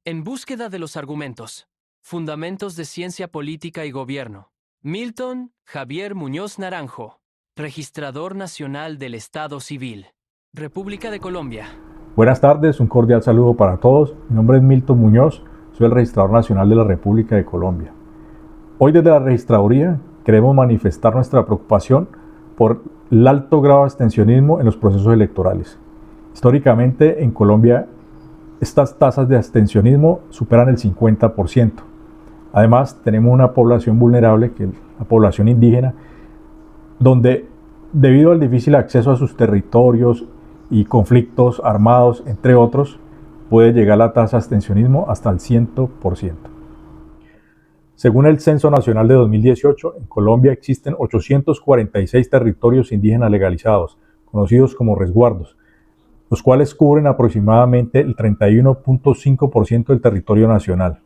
En búsqueda de los argumentos. Fundamentos de Ciencia Política y Gobierno. Milton Javier Muñoz Naranjo, Registrador Nacional del Estado Civil. República de Colombia. Buenas tardes, un cordial saludo para todos. Mi nombre es Milton Muñoz, soy el Registrador Nacional de la República de Colombia. Hoy desde la Registraduría queremos manifestar nuestra preocupación por el alto grado de abstencionismo en los procesos electorales. Históricamente en Colombia estas tasas de abstencionismo superan el 50%. Además tenemos una población vulnerable, que es la población indígena, donde debido al difícil acceso a sus territorios y conflictos armados, entre otros, puede llegar la tasa de abstencionismo hasta el 100%. Según el Censo Nacional de 2018, en Colombia existen 846 territorios indígenas legalizados, conocidos como resguardos, los cuales cubren aproximadamente el 31.5% del territorio nacional.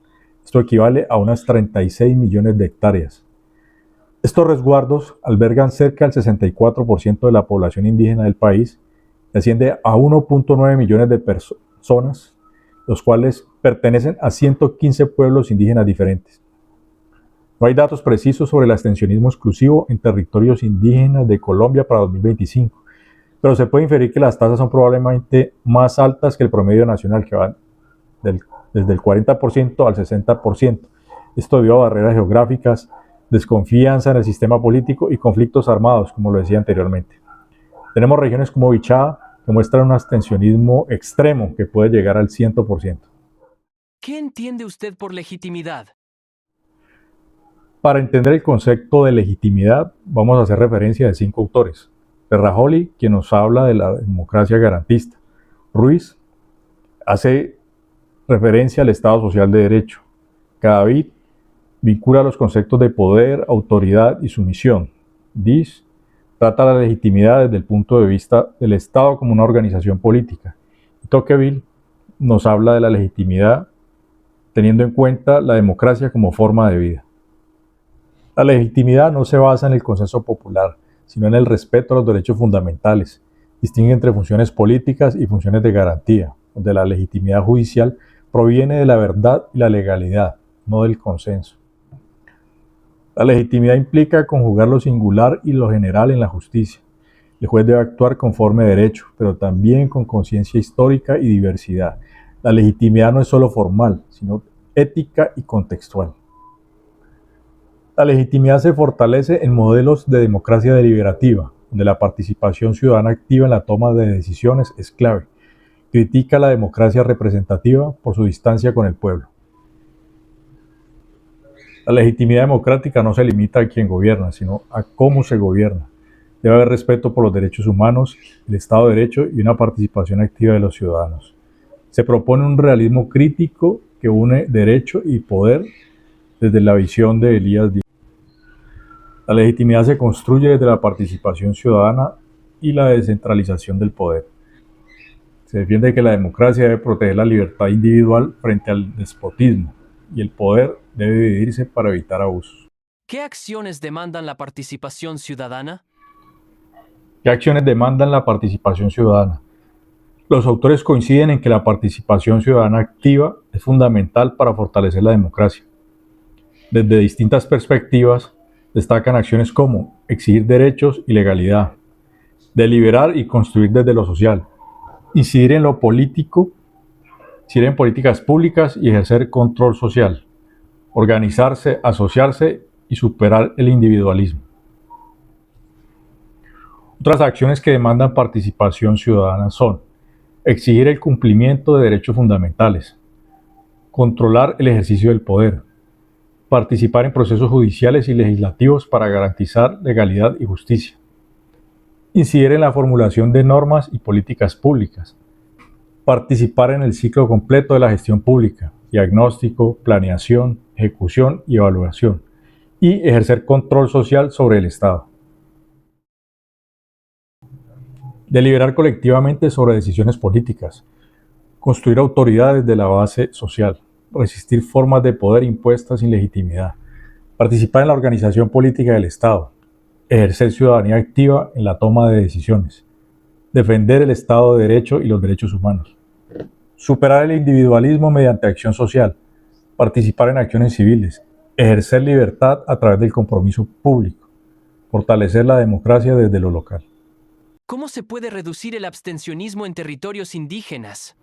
Esto equivale a unas 36 millones de hectáreas. Estos resguardos albergan cerca del 64% de la población indígena del país y asciende a 1.9 millones de personas, los cuales pertenecen a 115 pueblos indígenas diferentes. No hay datos precisos sobre el abstencionismo exclusivo en territorios indígenas de Colombia para 2025, pero se puede inferir que las tasas son probablemente más altas que el promedio nacional, que van desde el 40% al 60%. Esto debido a barreras geográficas, desconfianza en el sistema político y conflictos armados, como lo decía anteriormente. Tenemos regiones como Bichada que muestran un abstencionismo extremo que puede llegar al 100%. ¿Qué entiende usted por legitimidad? Para entender el concepto de legitimidad, vamos a hacer referencia de 5 autores. Ferrajoli, quien nos habla de la democracia garantista. Ruiz hace referencia al Estado Social de Derecho. Cadavid vincula los conceptos de poder, autoridad y sumisión. Dish trata la legitimidad desde el punto de vista del Estado como una organización política. Tocqueville nos habla de la legitimidad teniendo en cuenta la democracia como forma de vida. La legitimidad no se basa en el consenso popular, sino en el respeto a los derechos fundamentales. Distingue entre funciones políticas y funciones de garantía, donde la legitimidad judicial proviene de la verdad y la legalidad, no del consenso. La legitimidad implica conjugar lo singular y lo general en la justicia. El juez debe actuar conforme a derecho, pero también con conciencia histórica y diversidad. La legitimidad no es solo formal, sino ética y contextual. La legitimidad se fortalece en modelos de democracia deliberativa, donde la participación ciudadana activa en la toma de decisiones es clave. Critica la democracia representativa por su distancia con el pueblo. La legitimidad democrática no se limita a quien gobierna, sino a cómo se gobierna. Debe haber respeto por los derechos humanos, el Estado de Derecho y una participación activa de los ciudadanos. Se propone un realismo crítico que une derecho y poder desde la visión de Elías Díaz. La legitimidad se construye desde la participación ciudadana y la descentralización del poder. Se defiende que la democracia debe proteger la libertad individual frente al despotismo y el poder debe dividirse para evitar abusos. ¿Qué acciones demandan la participación ciudadana? ¿Qué acciones demandan la participación ciudadana? Los autores coinciden en que la participación ciudadana activa es fundamental para fortalecer la democracia. Desde distintas perspectivas, destacan acciones como exigir derechos y legalidad, deliberar y construir desde lo social, incidir en lo político, incidir en políticas públicas y ejercer control social, organizarse, asociarse y superar el individualismo. Otras acciones que demandan participación ciudadana son exigir el cumplimiento de derechos fundamentales, controlar el ejercicio del poder, participar en procesos judiciales y legislativos para garantizar legalidad y justicia, incidir en la formulación de normas y políticas públicas, participar en el ciclo completo de la gestión pública, diagnóstico, planeación, ejecución y evaluación, y ejercer control social sobre el Estado. Deliberar colectivamente sobre decisiones políticas, construir autoridades de la base social, resistir formas de poder impuestas sin legitimidad, participar en la organización política del Estado, ejercer ciudadanía activa en la toma de decisiones, defender el Estado de Derecho y los derechos humanos. Superar el individualismo mediante acción social, participar en acciones civiles, ejercer libertad a través del compromiso público, fortalecer la democracia desde lo local. ¿Cómo se puede reducir el abstencionismo en territorios indígenas?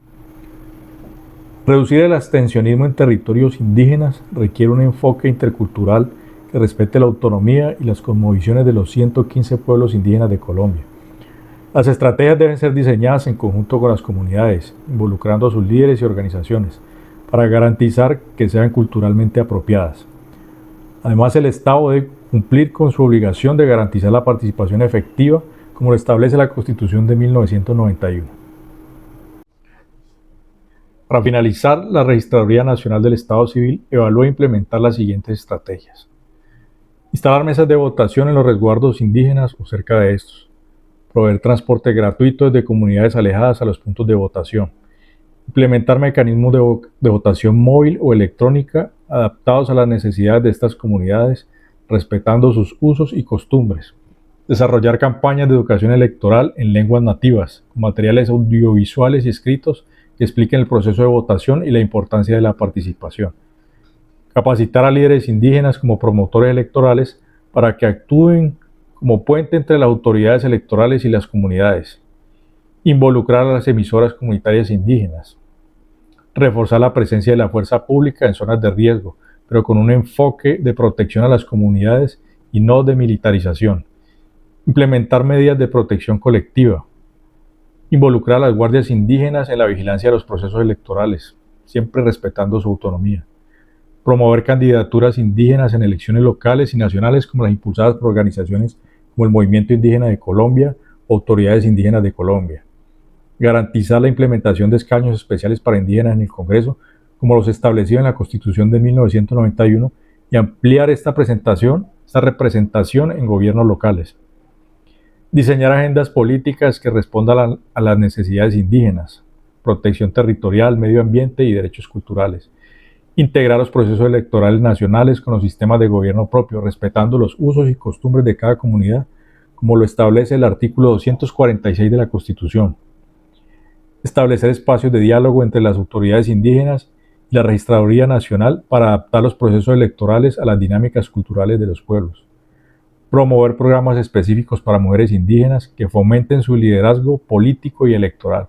Reducir el abstencionismo en territorios indígenas requiere un enfoque intercultural que respete la autonomía y las cosmovisiones de los 115 pueblos indígenas de Colombia. Las estrategias deben ser diseñadas en conjunto con las comunidades, involucrando a sus líderes y organizaciones, para garantizar que sean culturalmente apropiadas. Además, el Estado debe cumplir con su obligación de garantizar la participación efectiva, como lo establece la Constitución de 1991. Para finalizar, la Registraduría Nacional del Estado Civil evalúa e implementar las siguientes estrategias. Instalar mesas de votación en los resguardos indígenas o cerca de estos. Proveer transporte gratuito desde comunidades alejadas a los puntos de votación. Implementar mecanismos de votación móvil o electrónica adaptados a las necesidades de estas comunidades, respetando sus usos y costumbres. Desarrollar campañas de educación electoral en lenguas nativas, con materiales audiovisuales y escritos que expliquen el proceso de votación y la importancia de la participación. Capacitar a líderes indígenas como promotores electorales para que actúen como puente entre las autoridades electorales y las comunidades. Involucrar a las emisoras comunitarias indígenas. Reforzar la presencia de la fuerza pública en zonas de riesgo, pero con un enfoque de protección a las comunidades y no de militarización. Implementar medidas de protección colectiva. Involucrar a las guardias indígenas en la vigilancia de los procesos electorales, siempre respetando su autonomía. Promover candidaturas indígenas en elecciones locales y nacionales como las impulsadas por organizaciones como el Movimiento Indígena de Colombia o Autoridades Indígenas de Colombia. Garantizar la implementación de escaños especiales para indígenas en el Congreso, como los establecidos en la Constitución de 1991, y ampliar esta representación en gobiernos locales. Diseñar agendas políticas que respondan a las necesidades indígenas, protección territorial, medio ambiente y derechos culturales. Integrar los procesos electorales nacionales con los sistemas de gobierno propio, respetando los usos y costumbres de cada comunidad, como lo establece el artículo 246 de la Constitución. Establecer espacios de diálogo entre las autoridades indígenas y la Registraduría Nacional para adaptar los procesos electorales a las dinámicas culturales de los pueblos. Promover programas específicos para mujeres indígenas que fomenten su liderazgo político y electoral.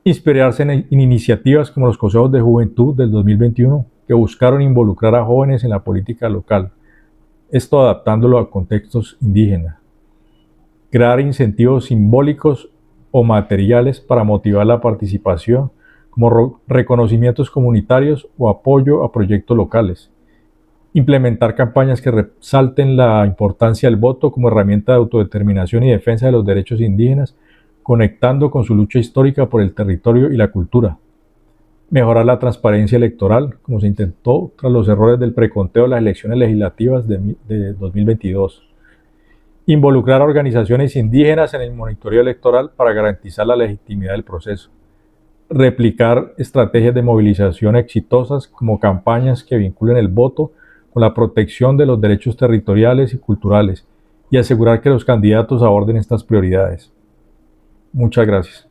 Inspirarse en iniciativas como los Consejos de Juventud del 2021, que buscaron involucrar a jóvenes en la política local, esto adaptándolo a contextos indígenas. Crear incentivos simbólicos o materiales para motivar la participación, como reconocimientos comunitarios o apoyo a proyectos locales. Implementar campañas que resalten la importancia del voto como herramienta de autodeterminación y defensa de los derechos indígenas, conectando con su lucha histórica por el territorio y la cultura. Mejorar la transparencia electoral, como se intentó tras los errores del preconteo de las elecciones legislativas de 2022. Involucrar a organizaciones indígenas en el monitoreo electoral para garantizar la legitimidad del proceso. Replicar estrategias de movilización exitosas como campañas que vinculen el voto con la protección de los derechos territoriales y culturales y asegurar que los candidatos aborden estas prioridades. Muchas gracias.